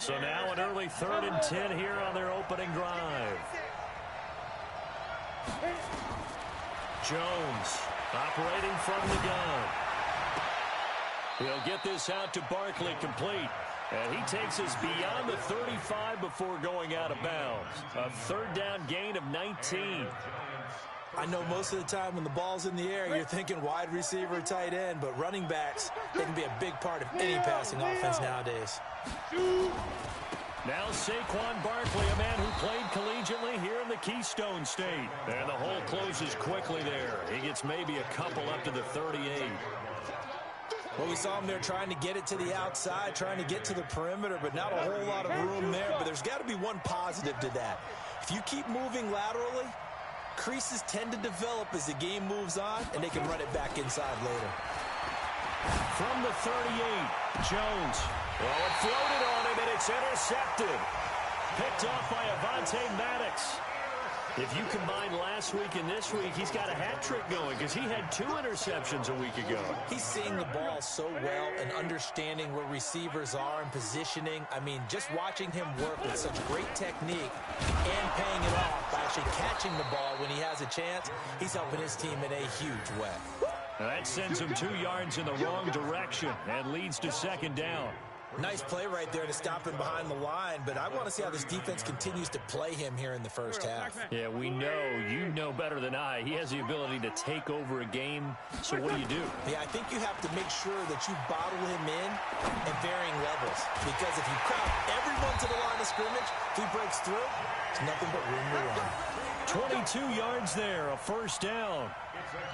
So now an early 3rd and 10 here on their opening drive. Jones operating from the gun. He'll get this out to Barkley complete. And he takes us beyond the 35 before going out of bounds. A 3rd down gain of 19. I know most of the time when the ball's in the air, you're thinking wide receiver, tight end, but running backs, they can be a big part of any passing offense nowadays. Now Saquon Barkley, a man who played collegiately here in the Keystone State. And the hole closes quickly there. He gets maybe a couple up to the 38. Well, we saw him there trying to get it to the outside, trying to get to the perimeter, but not a whole lot of room there. But there's got to be one positive to that. If you keep moving laterally, creases tend to develop as the game moves on, and they can run it back inside later. From the 38, Jones. Well, it floated on him, and it's intercepted. Picked off by Avonte Maddox. If you combine last week and this week, he's got a hat trick going because he had 2 interceptions a week ago. He's seeing the ball so well and understanding where receivers are and positioning. I mean, just watching him work with such great technique and paying it off by actually catching the ball when he has a chance, he's helping his team in a huge way. That sends him 2 yards in the wrong direction and leads to 2nd down. Nice play right there to stop him behind the line, but I want to see how this defense continues to play him here in the first half. Yeah, we know, you know better than I, he has the ability to take over a game, so what do? Yeah, I think you have to make sure that you bottle him in at varying levels, because if you crowd everyone to the line of scrimmage, if he breaks through, it's nothing but room to run. 22 yards there, a 1st down.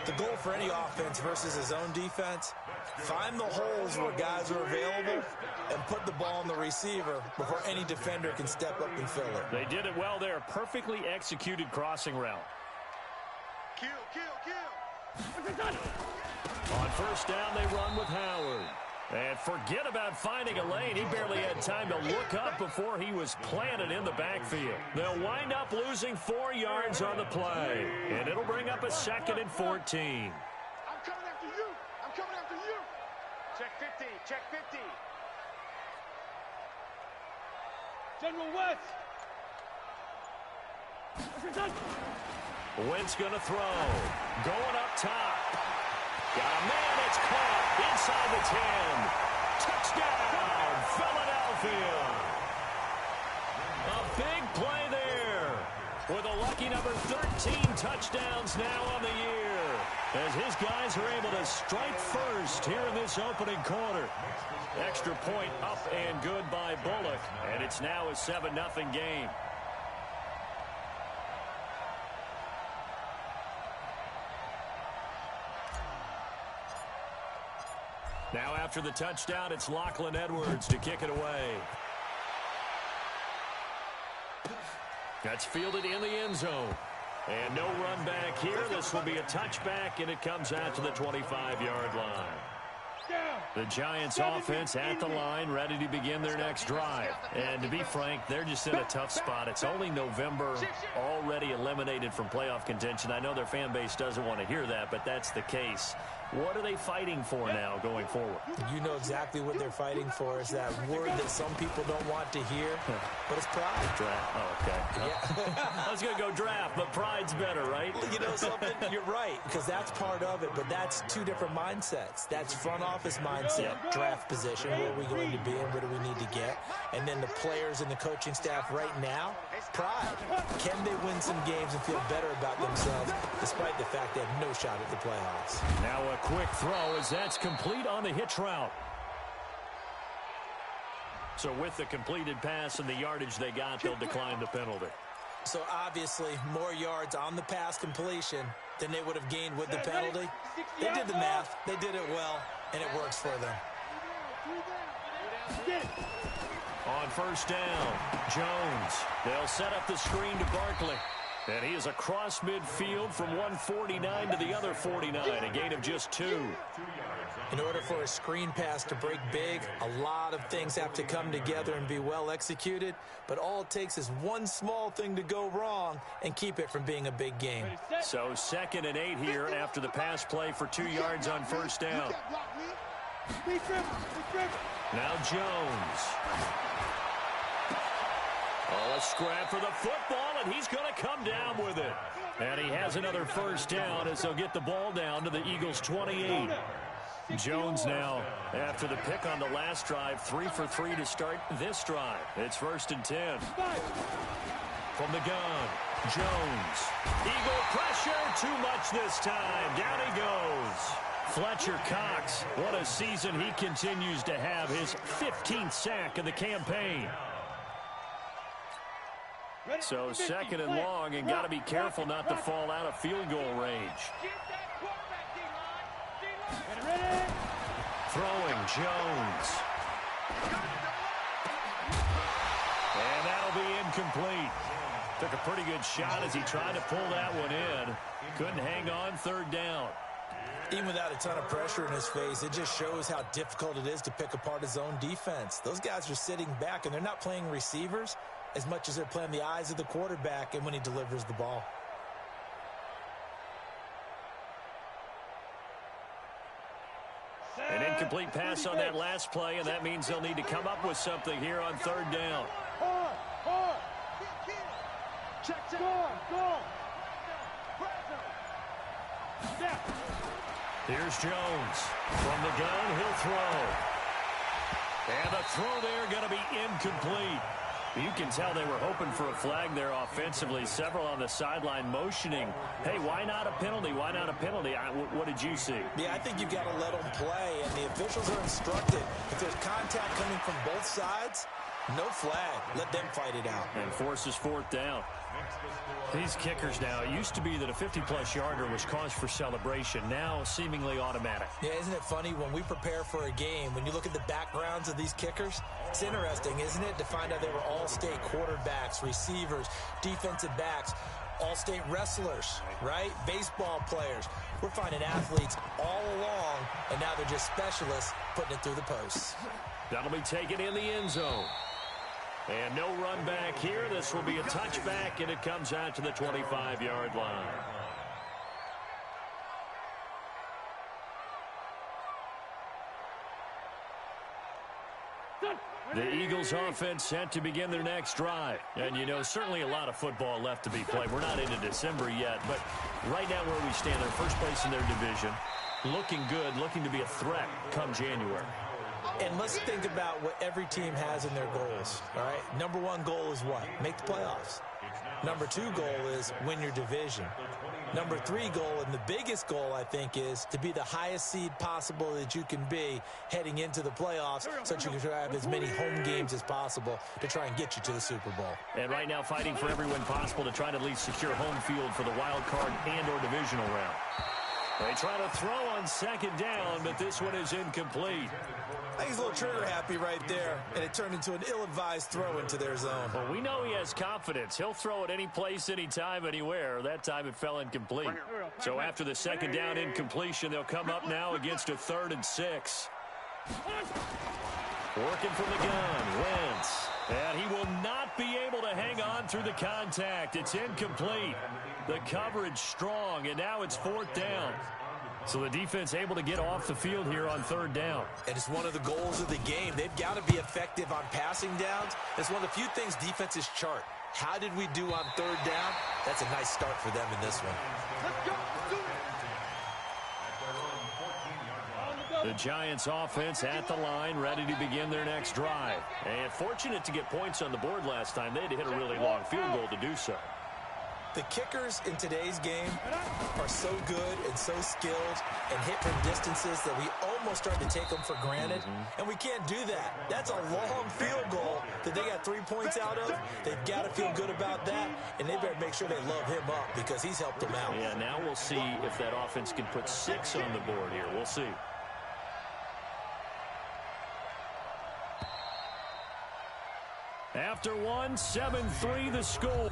The goal for any offense versus his own defense, find the holes where guys are available and put the ball on the receiver before any defender can step up and fill it. They did it well there. Perfectly executed crossing route. Kill. On 1st down, they run with Howard. And forget about finding a lane. He barely had time to look up before he was planted in the backfield. They'll wind up losing 4 yards on the play. And it'll bring up a 2nd and 14. I'm coming after you. Check 50. General West. Wentz gonna throw. Going up top. Got a man, it's caught inside the 10. Touchdown, Philadelphia. A big play there with a lucky number 13 touchdowns now on the year as his guys are able to strike first here in this opening quarter. Extra point up and good by Bullock, and it's now a 7-0 game. Now after the touchdown, it's Lachlan Edwards to kick it away. That's fielded in the end zone. And no run back here. This will be a touchback, and it comes out to the 25-yard line. The Giants offense at the line, ready to begin their next drive. And to be frank, they're just in a tough spot. It's only November, already eliminated from playoff contention. I know their fan base doesn't want to hear that, but that's the case. What are they fighting for now going forward? You know exactly what they're fighting for. Is that word that some people don't want to hear, but it's pride. Draft. Oh, okay. Yeah. I was going to go draft, but pride's better, right? You know something? You're right, because that's part of it, but that's 2 different mindsets. That's front office mindset, draft position, where are we going to be and what do we need to get? And then the players and the coaching staff right now, pride. Can they win some games and feel better about themselves, despite the fact they have no shot at the playoffs? Now a quick throw as that's complete on the hitch route. So with the completed pass and the yardage they got, they'll decline the penalty. So obviously more yards on the pass completion than they would have gained with the penalty. They did the math. They did it well, and it works for them. On 1st down, Jones. They'll set up the screen to Barkley. And he is across midfield from one 49 to the other 49, a gain of just 2. In order for a screen pass to break big, a lot of things have to come together and be well executed, but all it takes is one small thing to go wrong and keep it from being a big game. So 2nd and 8 here after the pass play for 2 yards on 1st down. Now Jones. Oh, a scrap for the football, and he's going to come down with it. And he has another first down as they'll get the ball down to the Eagles' 28. Jones now, after the pick on the last drive, 3 for 3 to start this drive. It's 1st and 10. From the gun, Jones. Eagle pressure, too much this time. Down he goes. Fletcher Cox, what a season he continues to have. His 15th sack of the campaign. So 2nd and long, and got to be careful not to fall out of field goal range. Throwing, Jones. And that'll be incomplete. Took a pretty good shot as he tried to pull that one in. Couldn't hang on, 3rd down. Even without a ton of pressure in his face, it just shows how difficult it is to pick apart his own defense. Those guys are sitting back, and they're not playing receivers as much as they're playing the eyes of the quarterback and when he delivers the ball. An incomplete pass on that last play, and that means they'll need to come up with something here on 3rd down. Here's Jones. From the gun, he'll throw. And the throw there going to be incomplete. You can tell they were hoping for a flag there offensively. Several on the sideline motioning, hey, why not a penalty? Why not a penalty? What did you see? Yeah, I think you've got to let them play, and the officials are instructed. If there's contact coming from both sides, no flag. Let them fight it out. And forces 4th down. These kickers now, it used to be that a 50-plus yarder was cause for celebration. Now seemingly automatic. Yeah, isn't it funny when we prepare for a game, when you look at the backgrounds of these kickers, it's interesting, isn't it, to find out they were all-state quarterbacks, receivers, defensive backs, all-state wrestlers, right? Baseball players. We're finding athletes all along, and now they're just specialists putting it through the posts. That'll be taken in the end zone. And no run back here. This will be a touchback, and it comes out to the 25-yard line. The Eagles offense set to begin their next drive. And, you know, certainly a lot of football left to be played. We're not into December yet, but right now where we stand, they're first place in their division. Looking good, looking to be a threat come January. And let's think about what every team has in their goals, all right? Number 1 goal is what? Make the playoffs. Number 2 goal is win your division. Number 3 goal, and the biggest goal, I think, is to be the highest seed possible that you can be heading into the playoffs so that you can have as many home games as possible to try and get you to the Super Bowl. And right now fighting for every win possible to try to at least secure home field for the wild card and or divisional round. They try to throw on 2nd down, but this one is incomplete. I think he's a little trigger happy right there, and it turned into an ill-advised throw into their zone. Well, we know he has confidence. He'll throw it any place, anytime, anywhere. That time it fell incomplete. So after the 2nd down incompletion, they'll come up now against a 3rd and 6. Working from the gun, Wentz. And he will not be able to hang on through the contact. It's incomplete. The coverage strong, and now it's 4th down. So the defense able to get off the field here on 3rd down. And it's one of the goals of the game. They've got to be effective on passing downs. It's one of the few things defenses chart. How did we do on 3rd down? That's a nice start for them in this one. The Giants offense at the line, ready to begin their next drive. And fortunate to get points on the board last time. They had to hit a really long field goal to do so. The kickers in today's game are so good and so skilled and hit from distances that we almost start to take them for granted. And we can't do that. That's a long field goal that they got 3 points out of. They've got to feel good about that, and they better make sure they love him up because he's helped them out. Yeah, now we'll see if that offense can put 6 on the board here. We'll see. After one, 7-3 the score.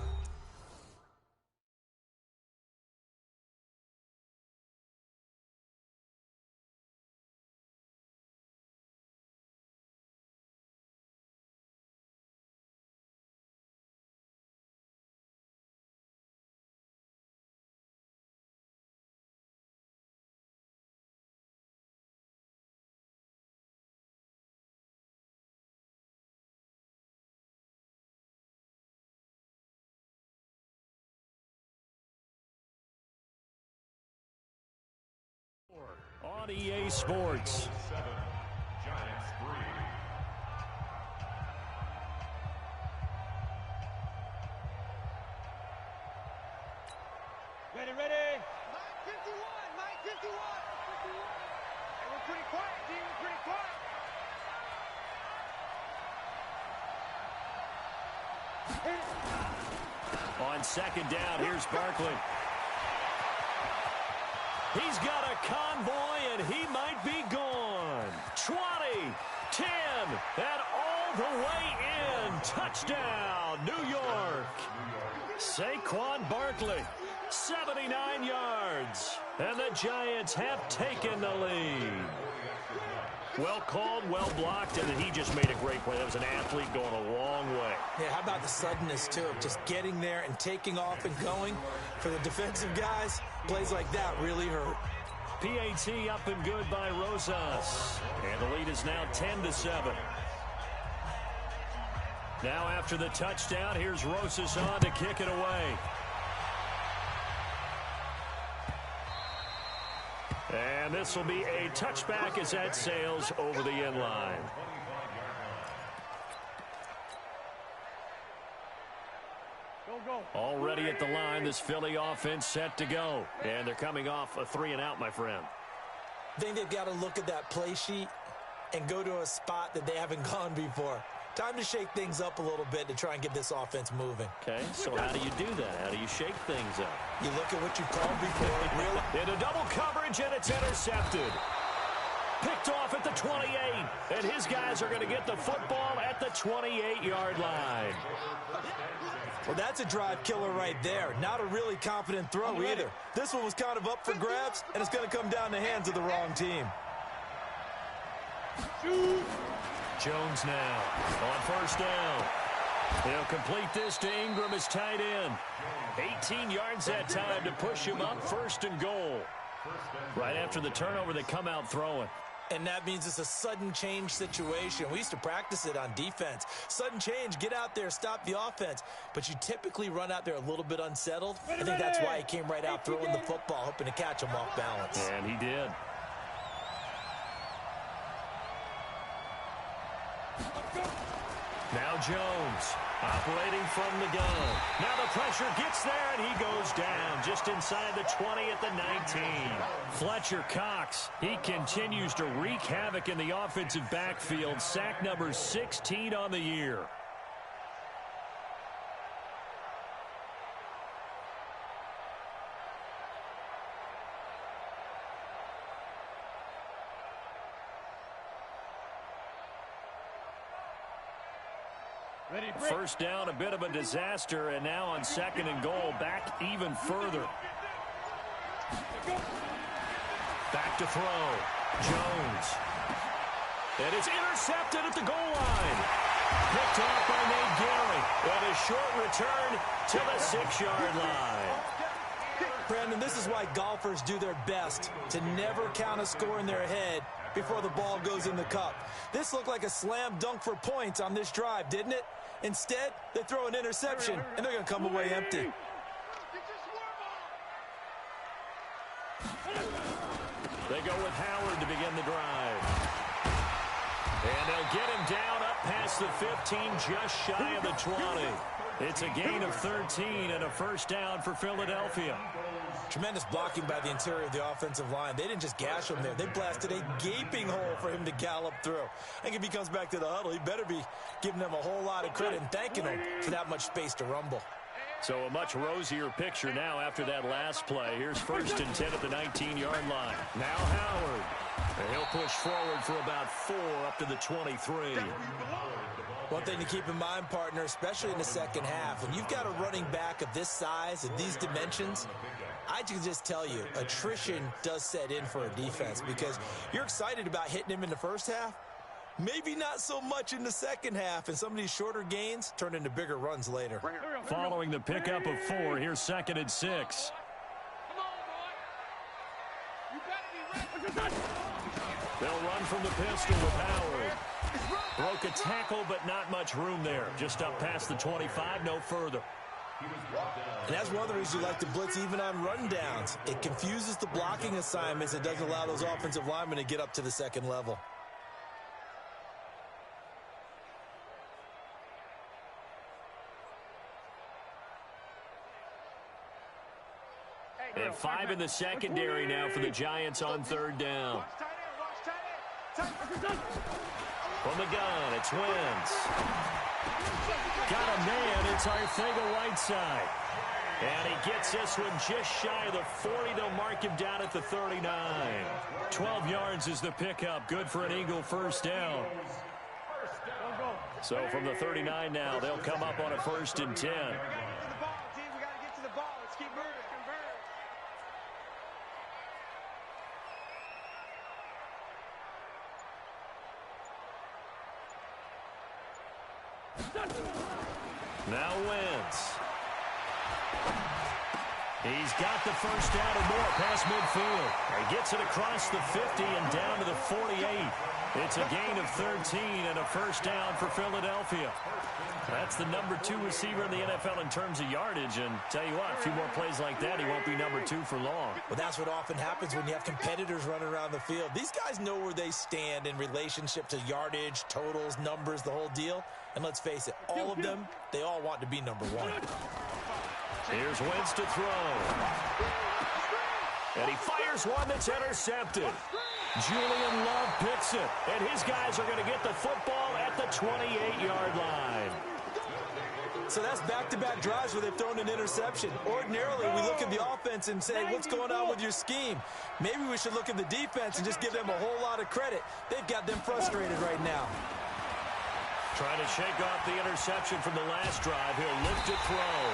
on EA Sports. Ready, ready. Mike 51, Mike 51. Hey, we're pretty quiet, D. We're pretty quiet. On second down, here's Barkley. He's got a convoy, and he might be gone. 20, 10, and all the way in. Touchdown, New York. Saquon Barkley, 79 yards. And the Giants have taken the lead. Well called, well blocked, and then he just made a great play. That was an athlete going a long way. Yeah, how about the suddenness, too, of just getting there and taking off and going? For the defensive guys, plays like that really hurt. PAT up and good by Rosas. And the lead is now 10-7. Now after the touchdown, here's Rosas on to kick it away. And this will be a touchback as that sails over the end line. Already at the line, this Philly offense set to go. And they're coming off a 3-and-out, my friend. I think they've got to look at that play sheet and go to a spot that they haven't gone before. Time to shake things up a little bit to try and get this offense moving. Okay, so how do you do that? How do you shake things up? You look at what you called before. Into double coverage, and it's intercepted. Picked off at the 28, and his guys are going to get the football at the 28-yard line. Well, that's a drive killer right there. Not a really confident throw either. This one was kind of up for grabs, and it's going to come down the hands of the wrong team. Jones now on first down. He'll complete this to Ingram as tight end. 18 yards that time to push him up, first and goal. Right after the turnover, they come out throwing. And that means it's a sudden change situation. We used to practice it on defense. Sudden change, get out there, stop the offense. But you typically run out there a little bit unsettled. I think that's why he came right out throwing the football, hoping to catch him off balance. And he did. Now Jones operating from the gun. Now the pressure gets there, and he goes down just inside the 20 at the 19. Fletcher Cox, he continues to wreak havoc in the offensive backfield. Sack number 16 on the year. First down, a bit of a disaster, and now on second and goal, back even further. Back to throw. Jones. And it's intercepted at the goal line. Picked off by Nate Gary. And a short return to the 6-yard line. Brandon, this is why golfers do their best to never count a score in their head before the ball goes in the cup. This looked like a slam dunk for points on this drive, didn't it? Instead, they throw an interception, and they're going to come away empty. They go with Howard to begin the drive. And they'll get him down up past the 15, just shy of the 20. It's a gain of 13 and a first down for Philadelphia. Tremendous blocking by the interior of the offensive line. They didn't just gash him there. They blasted a gaping hole for him to gallop through. I think if he comes back to the huddle, he better be giving them a whole lot of credit and thanking them for that much space to rumble. So a much rosier picture now after that last play. Here's first and 10 at the 19-yard line. Now Howard. And he'll push forward for about 4 up to the 23. One thing to keep in mind, partner, especially in the second half, when you've got a running back of this size, of these dimensions, I can just tell you, attrition does set in for a defense because you're excited about hitting him in the first half. Maybe not so much in the second half, and some of these shorter gains turn into bigger runs later. Following the pickup of 4, here's second and 6. They'll run from the pistol with Howard. Broke a tackle, but not much room there. Just up past the 25, no further. And that's one of the reasons you like to blitz even on run downs. It confuses the blocking assignments. It doesn't allow those offensive linemen to get up to the second level. And 5 in the secondary now for the Giants on third down. From the gun, it's Wentz. Got a man, it's Arcega-Whiteside. And he gets this one just shy of the 40. They'll mark him down at the 39. 12 yards is the pickup. Good for an Eagle first down. So from the 39 now, they'll come up on a 1st and 10. Now Wentz. He's got the first down and more past midfield. He gets it across the 50 and down to the 48. It's a gain of 13 and a first down for Philadelphia. That's the number 2 receiver in the NFL in terms of yardage. And tell you what, a few more plays like that, he won't be number 2 for long. Well, that's what often happens when you have competitors running around the field. These guys know where they stand in relationship to yardage, totals, numbers, the whole deal. And let's face it, all of them, they all want to be number 1. Here's Wentz to throw. And he fires one that's intercepted. Julian Love picks it. And his guys are going to get the football at the 28-yard line. So that's back-to-back drives where they've thrown an interception. Ordinarily, we look at the offense and say, what's going on with your scheme? Maybe we should look at the defense and just give them a whole lot of credit. They've got them frustrated right now. Trying to shake off the interception from the last drive. He'll lift to throw.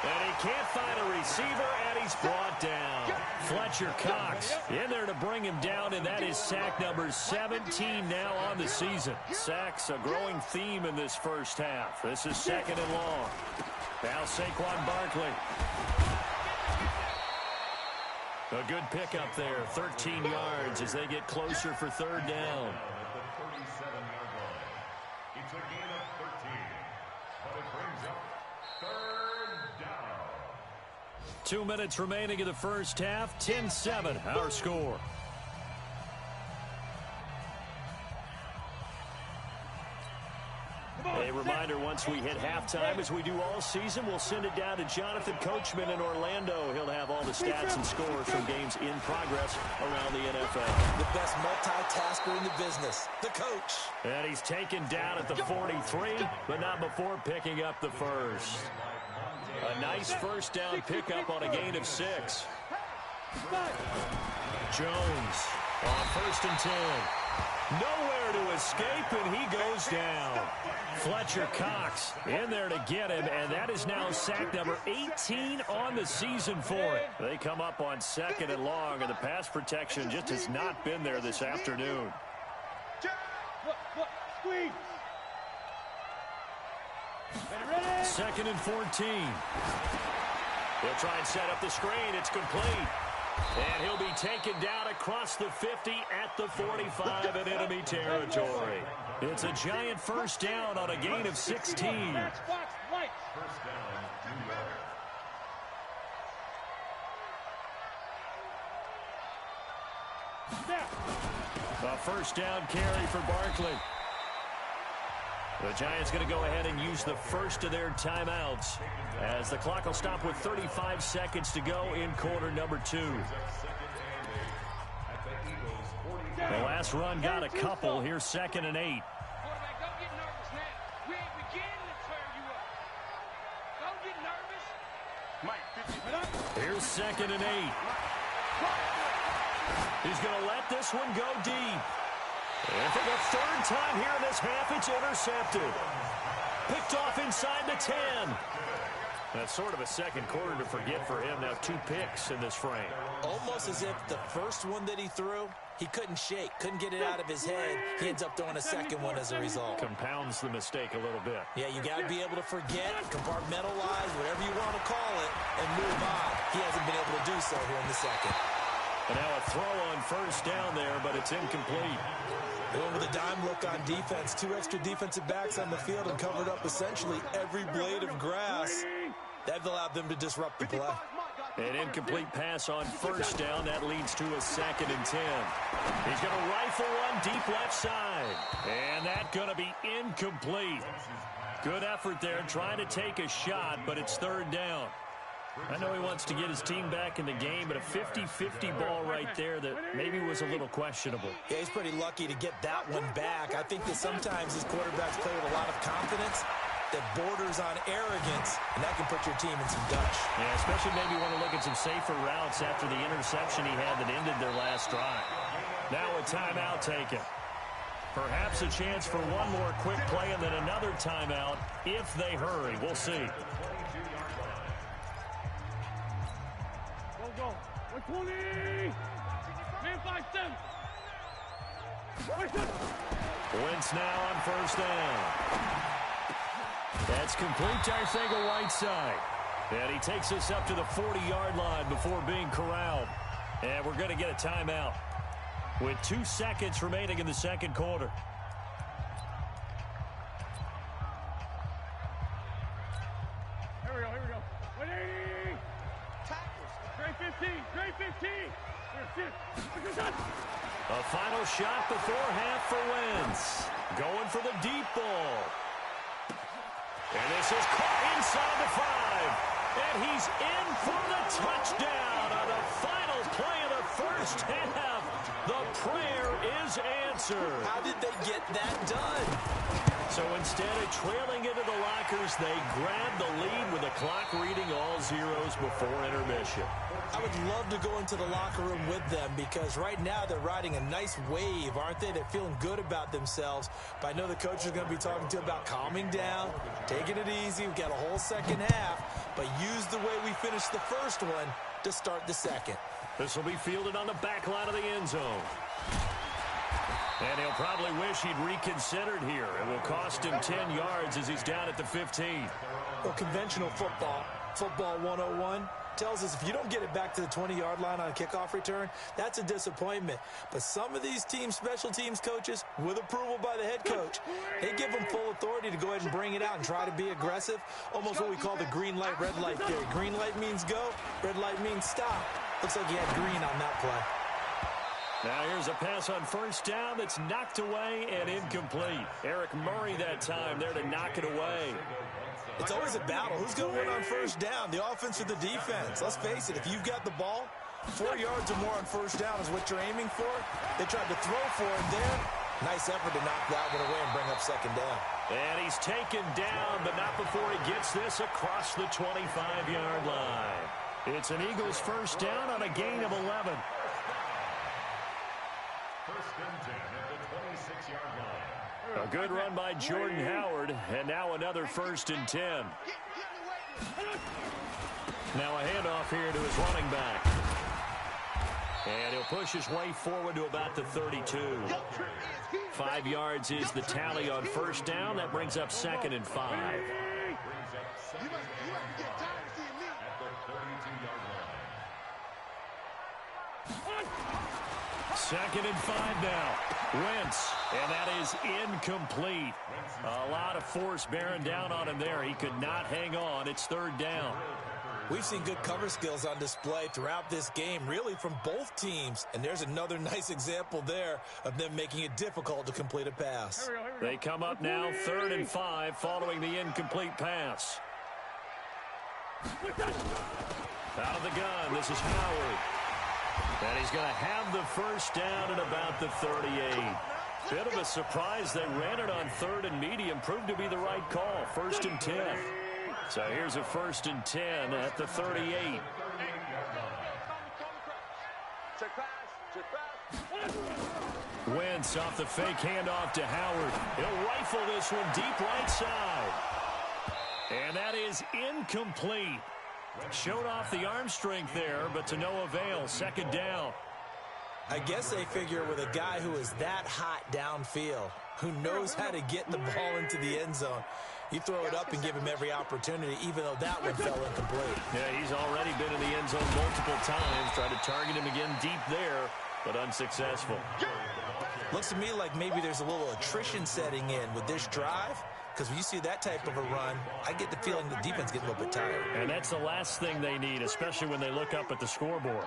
And he can't find a receiver, and he's brought down. Fletcher Cox in there to bring him down, and that is sack number 17 now on the season. Sacks a growing theme in this first half. This is 2nd and long. Now Saquon Barkley. A good pickup there, 13 yards as they get closer for 3rd down. It's a gain of 13, but it brings up 3rd down. 2 minutes remaining in the first half, 10-7, our score. A reminder, once we hit halftime, as we do all season, we'll send it down to Jonathan Coachman in Orlando. He'll have all the stats and scores from games in progress around the NFL. The best multitasker in the business, the coach. And he's taken down at the 43, but not before picking up the first. A nice first down pickup on a gain of 6. Jones on 1st and 10. Nowhere to escape, and he goes down. Fletcher Cox in there to get him, and that is now sack number 18 on the season for it. They come up on 2nd and long, and the pass protection just has not been there this afternoon. 2nd and 14. He'll try and set up the screen. It's complete. And he'll be taken down across the 50 at the 45 in enemy territory. It's a giant first down on a gain of 16. First down, 2 yards. A first down carry for Barkley. The Giants going to go ahead and use the first of their timeouts as the clock will stop with 35 seconds to go in quarter number 2. The last run got a couple. Here's 2nd and 8. Quarterback, don't get nervous now. We ain't beginning to tear you up. Don't get nervous. Here's 2nd and 8. He's going to let this one go deep. And for the 3rd time here in this half, it's intercepted. Picked off inside the 10. That's sort of a second quarter to forget for him. Now 2 picks in this frame. Almost as if the first one that he threw, he couldn't shake, couldn't get it out of his head. He ends up throwing a second one as a result. Compounds the mistake a little bit. Yeah, you got to be able to forget, compartmentalize, whatever you want to call it, and move on. He hasn't been able to do so here in the second. And now a throw on first down there, but it's incomplete. Going with a dime look on defense. 2 extra defensive backs on the field and covered up essentially every blade of grass. That allowed them to disrupt the play. An incomplete pass on first down. That leads to a 2nd and 10. He's going to rifle one deep left side. And that's going to be incomplete. Good effort there trying to take a shot, but it's 3rd down. I know he wants to get his team back in the game, but a 50-50 ball right there that maybe was a little questionable. Yeah, he's pretty lucky to get that one back. I think that sometimes these quarterbacks play with a lot of confidence that borders on arrogance, and that can put your team in some dutch. Yeah, especially maybe want to look at some safer routes after the interception he had that ended their last drive. Now a timeout taken. Perhaps a chance for one more quick play and then another timeout if they hurry. We'll see. Go. 120. Man 5-7. Wentz now on first down. That's complete to Arcega-Whiteside. And he takes us up to the 40-yard line before being corralled. And we're going to get a timeout with 2 seconds remaining in the second quarter. Here we go. 180. Trey 15. A final shot before half for Wentz. Going for the deep ball. And this is caught inside the 5. And he's in for the touchdown on the final play of the first half. The prayer is answered. How did they get that done? So instead of trailing into the lockers, they grabbed the lead with the clock reading all zeros before intermission. I would love to go into the locker room with them because right now they're riding a nice wave, aren't they? They're feeling good about themselves. But I know the coach is going to be talking to them about calming down, taking it easy. We've got a whole second half, but use the way we finished the first one to start the second. This will be fielded on the back line of the end zone. And he'll probably wish he'd reconsidered here. It will cost him 10 yards as he's down at the 15. Well, conventional football 101, tells us if you don't get it back to the 20-yard line on a kickoff return, that's a disappointment. But some of these team special teams coaches, with approval by the head coach, they give them full authority to go ahead and bring it out and try to be aggressive, almost what we call the green light, red light theory. Green light means go, red light means stop. Looks like he had green on that play. Now here's a pass on first down that's knocked away and incomplete. Eric Murray that time there to knock it away. It's always a battle. Who's going to win on first down, the offense or the defense? Let's face it, if you've got the ball, 4 yards or more on first down is what you're aiming for. They tried to throw for him there. Nice effort to knock that one away and bring up second down. And he's taken down, but not before he gets this across the 25-yard line. It's an Eagles first down on a gain of 11. First and 10 at the 26-yard line. A good run by Jordan Howard, and now another first and 10. Now a handoff here to his running back. And he'll push his way forward to about the 32. 5 yards is the tally on first down. That brings up 2nd and 5. At the 32-yard line. 2nd and 5 now. Wentz, and that is incomplete. A lot of force bearing down on him there. He could not hang on. It's 3rd down. We've seen good cover skills on display throughout this game, really from both teams. And there's another nice example there of them making it difficult to complete a pass. They come up now 3rd and 5 following the incomplete pass. Out of the gun, this is Howard. And he's going to have the first down at about the 38. Bit of a surprise. They ran it on 3rd and medium. Proved to be the right call. 1st and 10. So here's a 1st and 10 at the 38. Wentz off the fake handoff to Howard. He'll rifle this one deep right side. And that is incomplete. Showed off the arm strength there, but to no avail. 2nd down. I guess they figure with a guy who is that hot downfield, who knows how to get the ball into the end zone, you throw it up and give him every opportunity, even though that one fell incomplete. Yeah, he's already been in the end zone multiple times. Tried to target him again deep there, but unsuccessful. Looks to me like maybe there's a little attrition setting in with this drive. Because when you see that type of a run, I get the feeling the defense gets a little bit tired. And that's the last thing they need, especially when they look up at the scoreboard.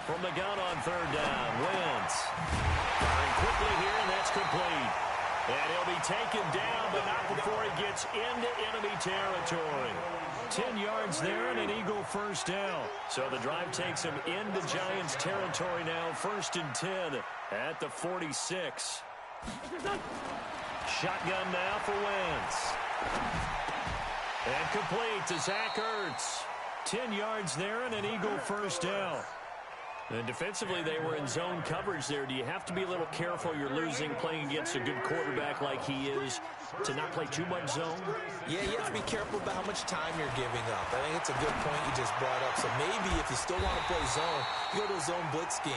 From the gun on third down, Wentz. Firing quickly here, and that's complete. And he'll be taken down, but not before he gets into enemy territory. 10 yards there and an Eagle first down. So the drive takes him into Giants territory now, 1st and 10 at the 46. Shotgun now for Wentz. And complete to Zach Ertz. 10 yards there and an Eagle first down. And defensively, they were in zone coverage there. Do you have to be a little careful? You're losing, playing against a good quarterback like he is, to not play too much zone? Yeah, you have to be careful about how much time you're giving up. I think it's a good point you just brought up. So maybe if you still want to play zone, you go to a zone blitz scheme.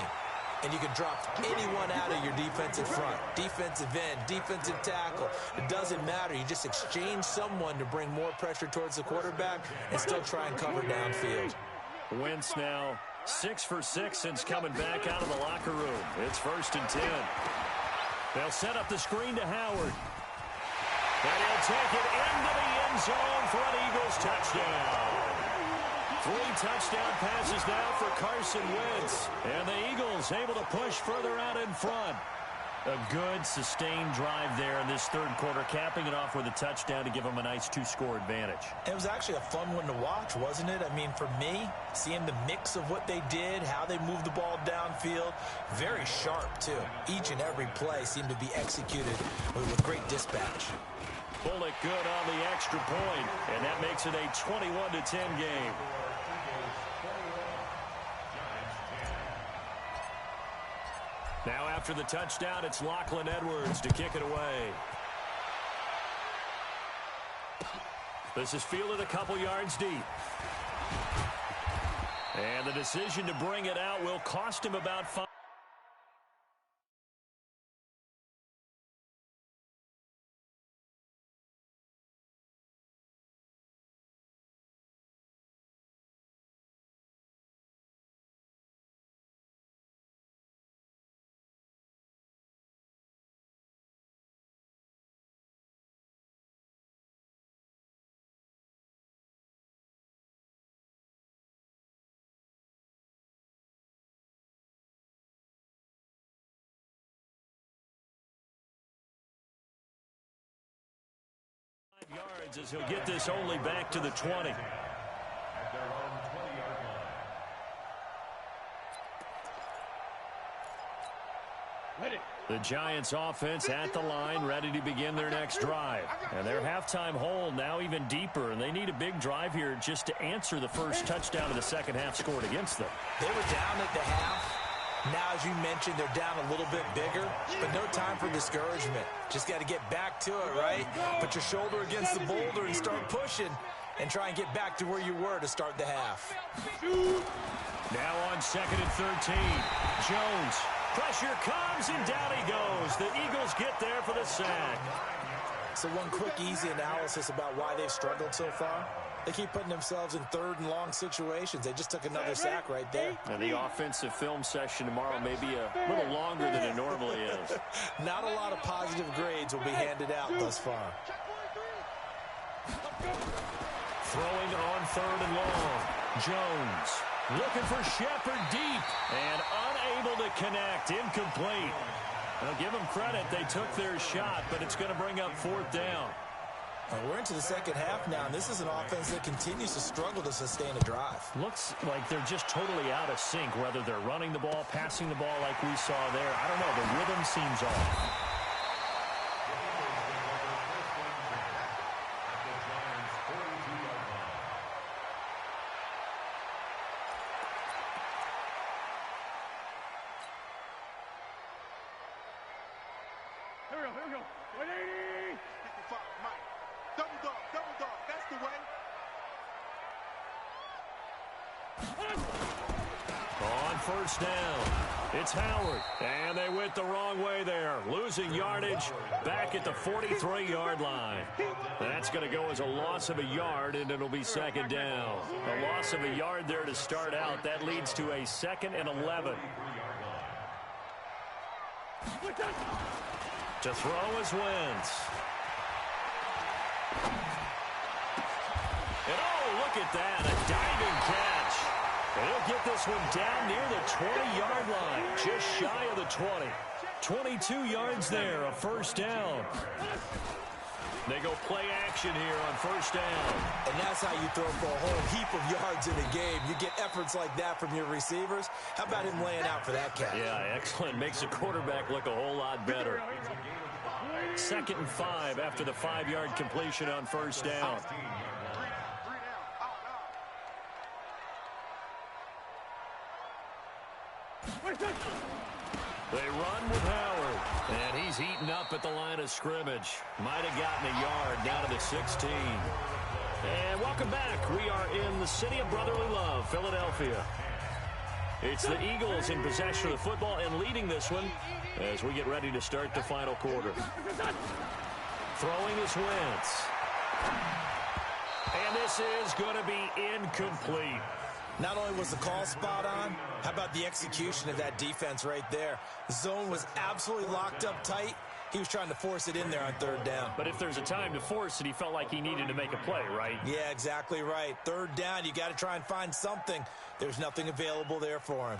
And you can drop anyone out of your defensive front. Defensive end, defensive tackle. It doesn't matter. You just exchange someone to bring more pressure towards the quarterback and still try and cover downfield. Wentz now 6 for 6 since coming back out of the locker room. It's 1st and 10. They'll set up the screen to Howard. And he'll take it into the end zone for an Eagles touchdown. 3 touchdown passes now for Carson Wentz. And the Eagles able to push further out in front. A good, sustained drive there in this third quarter, capping it off with a touchdown to give them a nice 2-score advantage. It was actually a fun one to watch, wasn't it? I mean, for me, seeing the mix of what they did, how they moved the ball downfield, very sharp, too. Each and every play seemed to be executed with great dispatch. Bullock good on the extra point, and that makes it a 21-10 game. Now after the touchdown, it's Lachlan Edwards to kick it away. This is fielded a couple yards deep. And the decision to bring it out will cost him about 5. Yards as he'll get this only back to the 20. At their own 20-yard line. The Giants offense at the line, ready to begin their next drive. And their halftime hole now even deeper, and they need a big drive here just to answer the first touchdown of the second half scored against them. They were down at the half. Now, as you mentioned, they're down a little bit bigger, but no time for discouragement. Just got to get back to it, right? Put your shoulder against the boulder and start pushing and try and get back to where you were to start the half. Now on 2nd and 13. Jones. Pressure comes, and down he goes. The Eagles get there for the sack. So one quick, easy analysis about why they've struggled so far. They keep putting themselves in 3rd and long situations. They just took another sack right there. And the offensive film session tomorrow may be a little longer than it normally is. Not a lot of positive grades will be handed out thus far. Throwing on 3rd and long. Jones looking for Shepard deep and unable to connect. Incomplete. Now give them credit. They took their shot, but it's going to bring up 4th down. We're into the second half now, and this is an offense that continues to struggle to sustain a drive. Looks like they're just totally out of sync, whether they're running the ball, passing the ball like we saw there. I don't know. The rhythm seems off. Here we go. 180. 55, Mike. Double dog. That's the way. On 1st down, it's Howard. And they went the wrong way there. Losing yardage back at the 43-yard line. That's going to go as a loss of a yard, and it'll be 2nd down. A loss of a yard there to start out. That leads to a 2nd and 11. To throw is Wentz. And oh, look at that, a diving catch. And he'll get this one down near the 20-yard line, just shy of the 20. 22 yards there, a first down. They go play action here on first down. And that's how you throw for a whole heap of yards in a game. You get efforts like that from your receivers. How about him laying out for that catch? Yeah, excellent. Makes the quarterback look a whole lot better. 2nd and 5 after the 5-yard completion on first down. They run with Howard, and he's heating up at the line of scrimmage. Might have gotten a yard down to the 16. And welcome back. We are in the city of brotherly love, Philadelphia. It's the Eagles in possession of the football and leading this one as we get ready to start the final quarter. Throwing is Wentz. And this is going to be incomplete. Not only was the call spot on, how about the execution of that defense right there? The zone was absolutely locked up tight. He was trying to force it in there on 3rd down. But if there's a time to force it, he felt like he needed to make a play, right? Yeah, exactly right. 3rd down, you got to try and find something. There's nothing available there for him.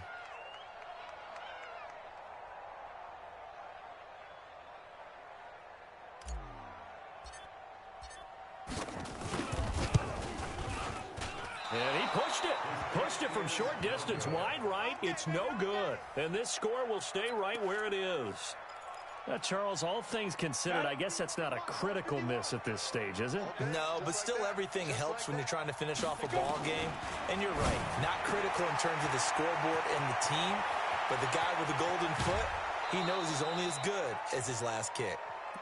And he pushed it. Pushed it from short distance, wide right. It's no good. And this score will stay right where it is. Charles, all things considered, I guess that's not a critical miss at this stage, is it? No, but still everything helps when you're trying to finish off a ball game. And you're right, not critical in terms of the scoreboard and the team, but the guy with the golden foot, he knows he's only as good as his last kick.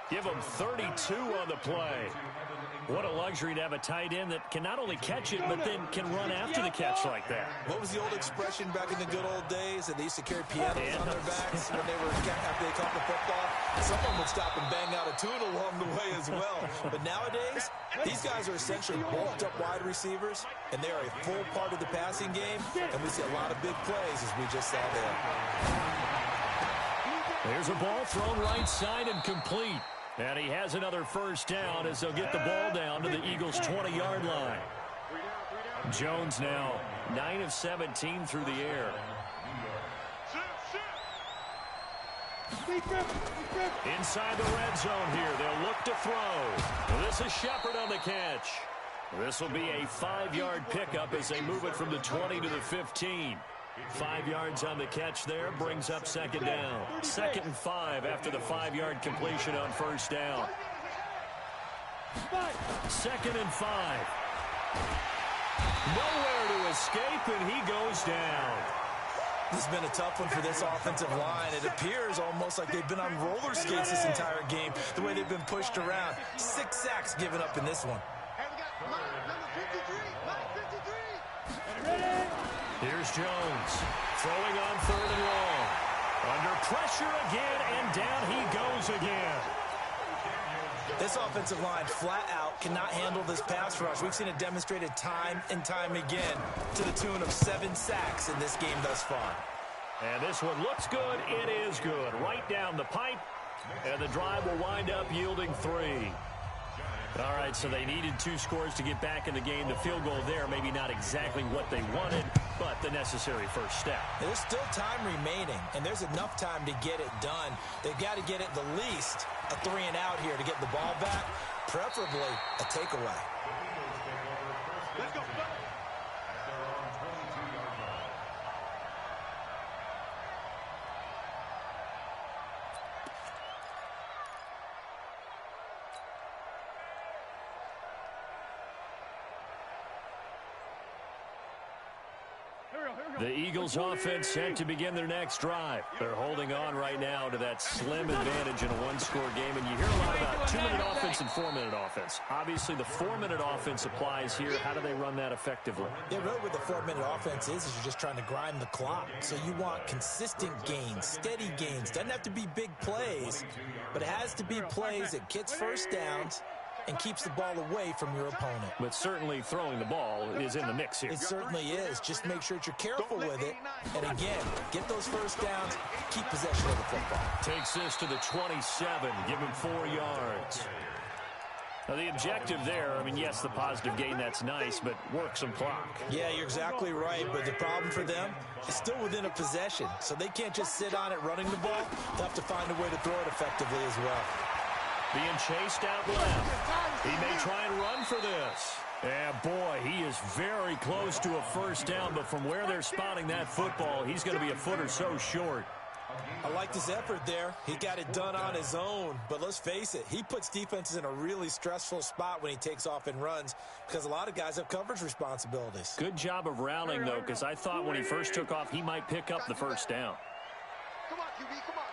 Give him 32 on the play. What a luxury to have a tight end that can not only catch it, but then can run after the catch like that. What was the old expression back in the good old days that they used to carry pianos on their backs when they were after they caught the football? Someone would stop and bang out a tune along the way as well. But nowadays, these guys are essentially bulked up wide receivers, and they are a full part of the passing game, and we see a lot of big plays as we just saw there. There's a ball thrown right side and complete. And he has another first down as they'll get the ball down to the Eagles' 20-yard line. Jones now 9 of 17 through the air. Inside the red zone here. They'll look to throw. This is Shepard on the catch. This will be a 5-yard pickup as they move it from the 20 to the 15. 5 yards on the catch there brings up 2nd down. 2nd and 5 after the 5-yard completion on first down. 2nd and 5. Nowhere to escape, and he goes down. This has been a tough one for this offensive line. It appears almost like they've been on roller skates this entire game, the way they've been pushed around. 6 sacks given up in this one. Here's Jones, throwing on 3rd and long. Under pressure again, and down he goes again. This offensive line, flat out, cannot handle this pass rush. We've seen it demonstrated time and time again to the tune of 7 sacks in this game thus far. And this one looks good. It is good. Right down the pipe, and the drive will wind up yielding 3. All right, so they needed 2 scores to get back in the game. The field goal there, maybe not exactly what they wanted, but the necessary first step. There's still time remaining, and there's enough time to get it done. They've got to get it the least a 3 and out here to get the ball back, preferably a takeaway. Let's go. The Eagles offense set to begin their next drive. They're holding on right now to that slim advantage in a 1-score game. And you hear a lot about 2-minute offense and 4-minute offense. Obviously, the 4-minute offense applies here. How do they run that effectively? Yeah, really what the 4-minute offense is you're just trying to grind the clock. So you want consistent gains, steady gains. Doesn't have to be big plays, but it has to be plays that gets first downs and keeps the ball away from your opponent. But certainly throwing the ball is in the mix here. It certainly is. Just make sure that you're careful with it. And again, get those first downs, keep possession of the football. Takes this to the 27, give him 4 yards. Now, the objective there, I mean, yes, the positive gain, that's nice, but work some clock. Yeah, you're exactly right, but the problem for them is still within a possession, so they can't just sit on it running the ball. They'll have to find a way to throw it effectively as well. Being chased out left. He may try and run for this. Yeah, boy, he is very close to a first down, but from where they're spotting that football, he's going to be a foot or so short. I like this effort there. He got it done on his own, but let's face it, he puts defenses in a really stressful spot when he takes off and runs because a lot of guys have coverage responsibilities. Good job of rallying, though, because I thought when he first took off, he might pick up the first down. Come on, QB, come on.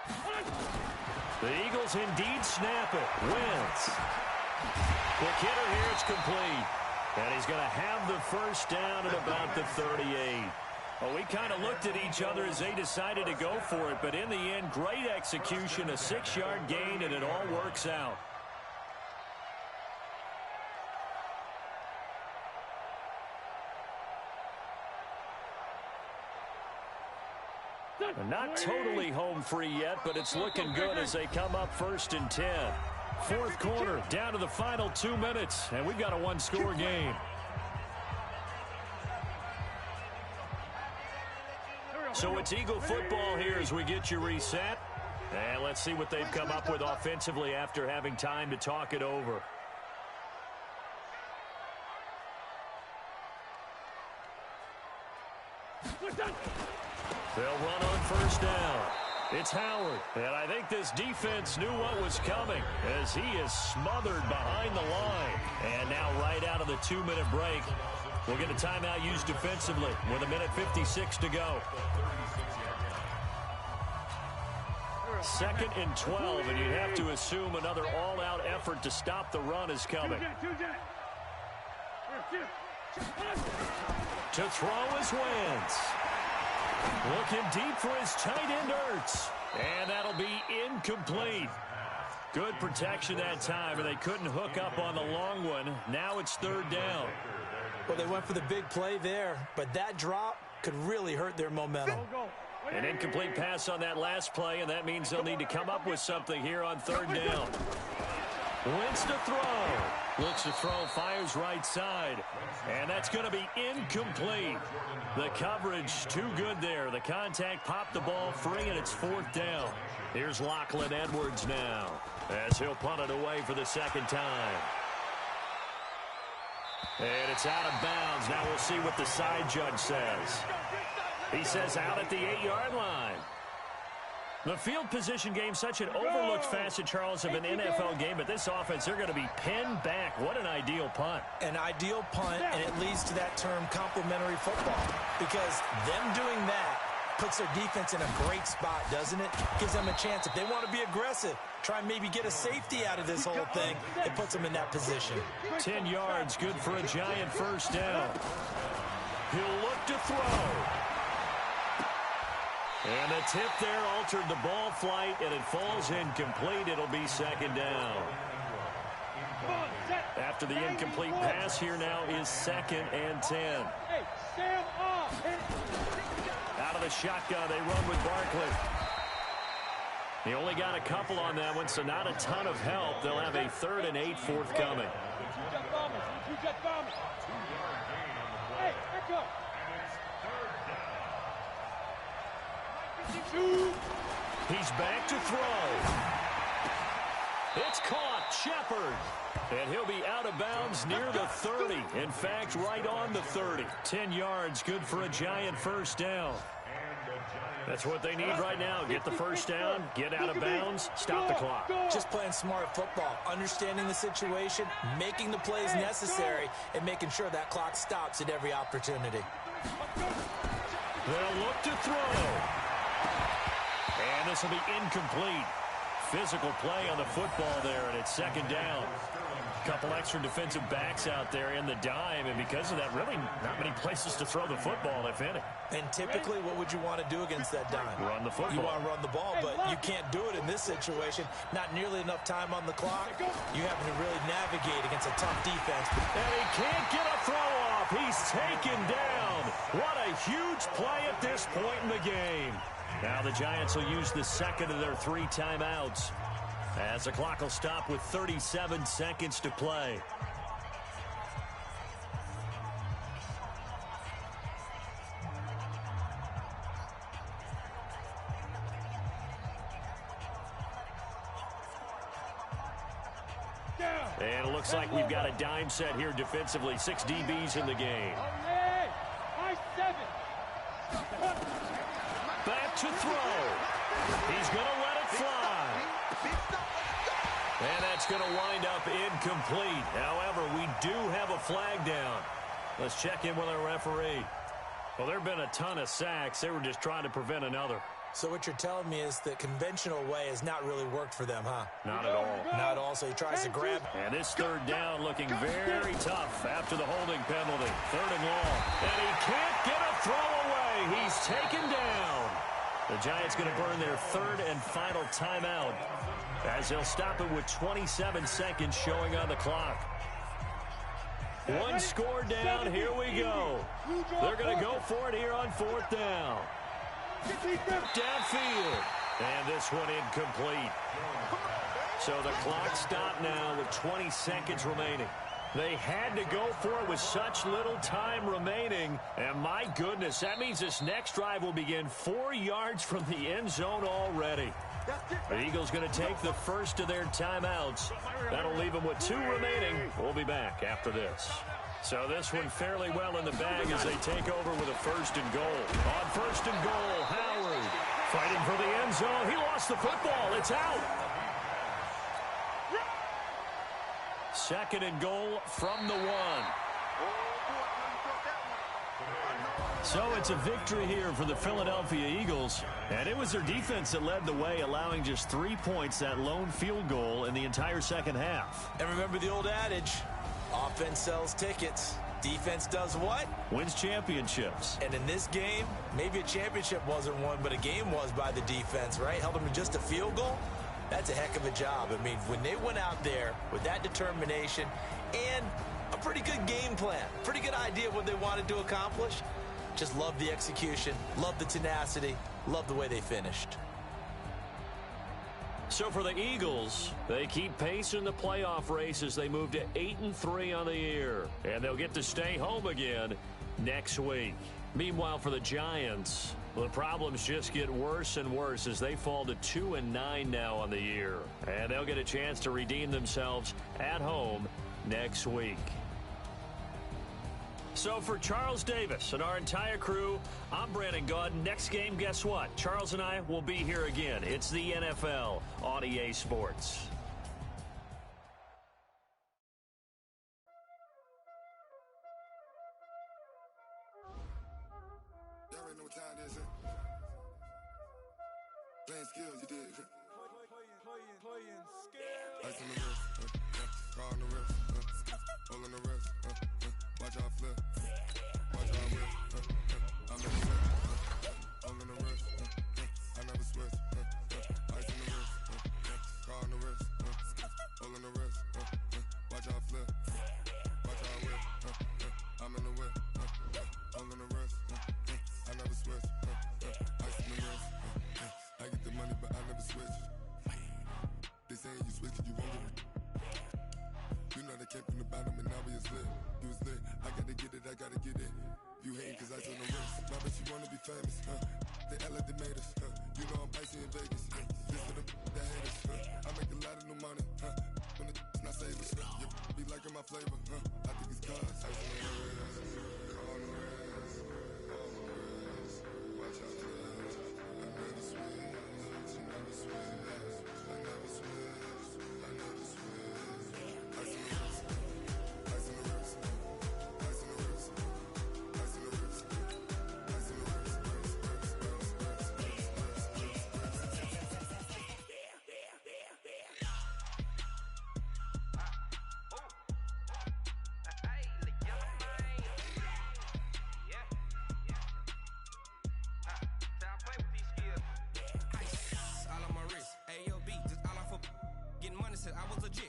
The Eagles indeed snap it. Wins. Quick hitter here, it's complete. And he's going to have the first down at about the 38. Well, we kind of looked at each other as they decided to go for it, but in the end, great execution, a 6-yard gain, and it all works out. Not totally home free yet, but it's looking good as they come up 1st and 10. Fourth quarter, down to the final 2 minutes, and we've got a one-score game. So it's Eagle football here as we get you reset. And let's see what they've come up with offensively after having time to talk it over. They'll run on first down. It's Howard. And I think this defense knew what was coming as he is smothered behind the line. And now right out of the 2-minute break, we'll get a timeout used defensively with 1:56 to go. 2nd and 12, and you'd have to assume another all-out effort to stop the run is coming. To throw is Wentz. Looking deep for his tight end, Ertz. And that'll be incomplete. Good protection that time, and they couldn't hook up on the long one. Now it's 3rd down. Well, they went for the big play there, but that drop could really hurt their momentum. An incomplete pass on that last play, and that means they'll need to come up with something here on 3rd down. Wentz to throw. Looks to throw, fires right side. And that's going to be incomplete. The coverage too good there. The contact popped the ball free, and it's 4th down. Here's Lachlan Edwards now as he'll punt it away for the 2nd time. And it's out of bounds. Now we'll see what the side judge says. He says out at the 8-yard line. The field position game, such an overlooked facet, Charles, of an NFL game, but this offense, they're going to be pinned back. What an ideal punt. An ideal punt, and it leads to that term complementary football, because them doing that puts their defense in a great spot, doesn't it? Gives them a chance. If they want to be aggressive, try and maybe get a safety out of this whole thing, it puts them in that position. 10 yards, good for a giant first down. He'll look to throw. And the tip there altered the ball flight, and it falls incomplete. It'll be 2nd down. After the incomplete pass, here now is 2nd and 10. Out of the shotgun, they run with Barkley. He only got a couple on that one, so not a ton of help. They'll have a 3rd and 8 forthcoming. He's back to throw. It's caught. Shepard. And he'll be out of bounds near the 30. In fact, right on the 30. 10 yards, good for a giant first down. That's what they need right now. Get the first down, get out of bounds, stop the clock. Just playing smart football, understanding the situation, making the plays necessary, and making sure that clock stops at every opportunity. They'll look to throw. And this will be incomplete. Physical play on the football there, and it's 2nd down. A couple extra defensive backs out there in the dime, and because of that, really not many places to throw the football, if any. And typically, what would you want to do against that dime? Run the football. You want to run the ball, but you can't do it in this situation. Not nearly enough time on the clock. You having to really navigate against a tough defense. And he can't get a throw off. He's taken down. What a huge play at this point in the game. Now the Giants will use the 2nd of their 3 timeouts. As the clock will stop with 37 seconds to play. And it looks like we've got a dime set here defensively. 6 DBs in the game. Back to throw. He's going to let it fly. And that's going to wind up incomplete. However, we do have a flag down. Let's check in with our referee. Well, there have been a ton of sacks. They were just trying to prevent another. So what you're telling me is the conventional way has not really worked for them, huh? Not at all. Not at all, so he tries to grab. And this third down looking very tough after the holding penalty. 3rd and long. And he can't get a throw away. He's taken down. The Giants going to burn their 3rd and final timeout as they'll stop it with 27 seconds showing on the clock. One score down. Here we go. They're going to go for it here on 4th down. Downfield. And this one incomplete. So the clock stopped now with 20 seconds remaining. They had to go for it with such little time remaining. And my goodness, that means this next drive will begin 4 yards from the end zone already. The Eagles going to take the first of their timeouts. That'll leave them with 2 remaining. We'll be back after this. So this one fairly well in the bag as they take over with a 1st and goal. On 1st and goal, Howard fighting for the end zone. He lost the football. It's out. 2nd and goal from the 1. So it's a victory here for the Philadelphia Eagles. And it was their defense that led the way, allowing just 3 points, that lone field goal in the entire second half. And remember the old adage, offense sells tickets. Defense does what? Wins championships. And in this game, maybe a championship wasn't won, but a game was by the defense, right? Held them to just a field goal. That's a heck of a job. I mean, when they went out there with that determination and a pretty good game plan, pretty good idea of what they wanted to accomplish, just love the execution, love the tenacity, love the way they finished. So for the Eagles, they keep pace in the playoff race as they move to 8-3 on the year. And they'll get to stay home again next week. Meanwhile, for the Giants, the problems just get worse and worse as they fall to 2-9 now on the year. And they'll get a chance to redeem themselves at home next week. So for Charles Davis and our entire crew, I'm Brandon Gaudin. Next game, guess what? Charles and I will be here again. It's the NFL on EA Sports. Y'all already know what time it is, playing skills, you did. Playing skills. Ice on the wrist, car on the wrist, hole on the wrist, watch out flip, watch out whip, I'm in the whip, hole in the wrist, I never switch, ice on the wrist, car on the wrist, hole in the wrist, watch out flip, watch out whip, I'm in the whip, hole in the wrist, I never switch, ice on the wrist, I get the money but I never switch. They saying you switch and you won't get it. You know they came from the bottom and now we is lit. You was lit, I gotta get it, I gotta get it. You hate cause I on the wrist. My bitch, you wanna be famous, They act like they made us, You know I'm icy in Vegas, This for the that hate us, I make a lot of new money, When the not savers, You be liking my flavor, I think it's cause ice on the wrist, on the wrist, on the wrist. Watch out for this, I never switch, I never switch.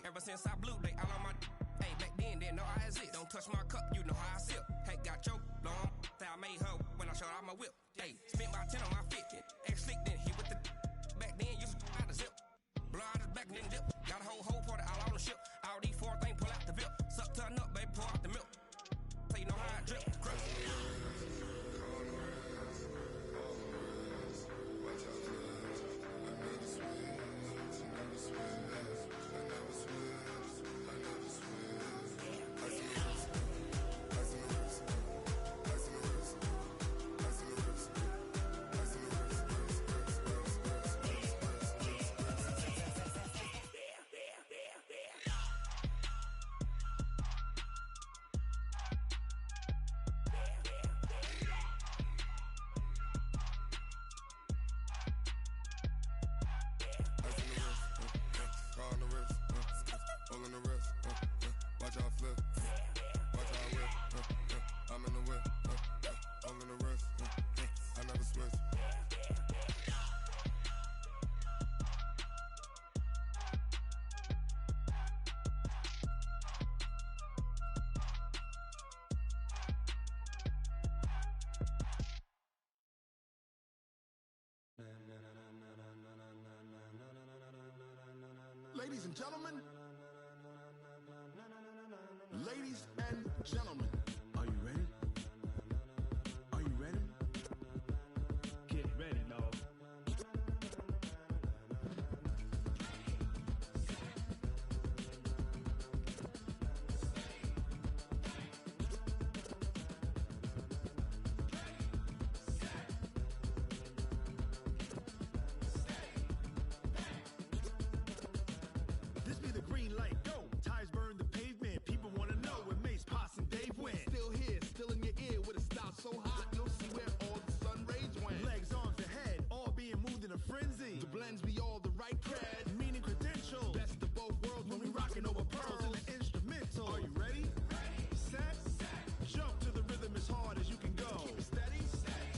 Ever since I blew, they all on my hey, back then, didn't know I exist. Don't touch my cup, you know how I sip. Hey, got your long, that I made her when I showed out my whip. Hey, spent my 10 on my 50. Ex-slick, then hit with the back then, used to out the zip. Blow out his back, then dip. Ladies and gentlemen. Ladies and gentlemen. Are you ready? Are you ready? Get ready, y'all. This be the green light, go. Tires burn the pavement. People want to know where Mace, Poss, and Dave went. Still here, still in your ear with a style so hot, you'll see where all the sun rays went. Legs, arms, and head, all being moved in a frenzy. The blends be all the right cred. Meaning credentials. Best of both worlds when we rockin' over pearls. in the instrumental. Are you ready? Set, jump to the rhythm as hard as you can go. Keep it steady,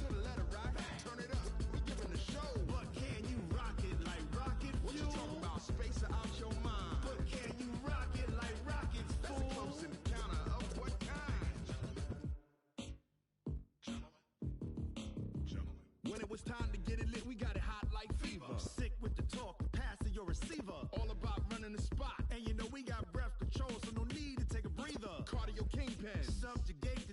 to the letter rock. Turn it up, we giving the show. But can you rock it like rocket What you fuel? talking about? Space or out your mind? But can you rock it like rockets, That's a fool? close encounter of what kind? Gentlemen. When it was time to get it lit, we got it hot like fever. Sick with the talk, passing your receiver. All about running the spot. And you know we got breath control, so no need to take a breather. Cardio kingpin. Subjugate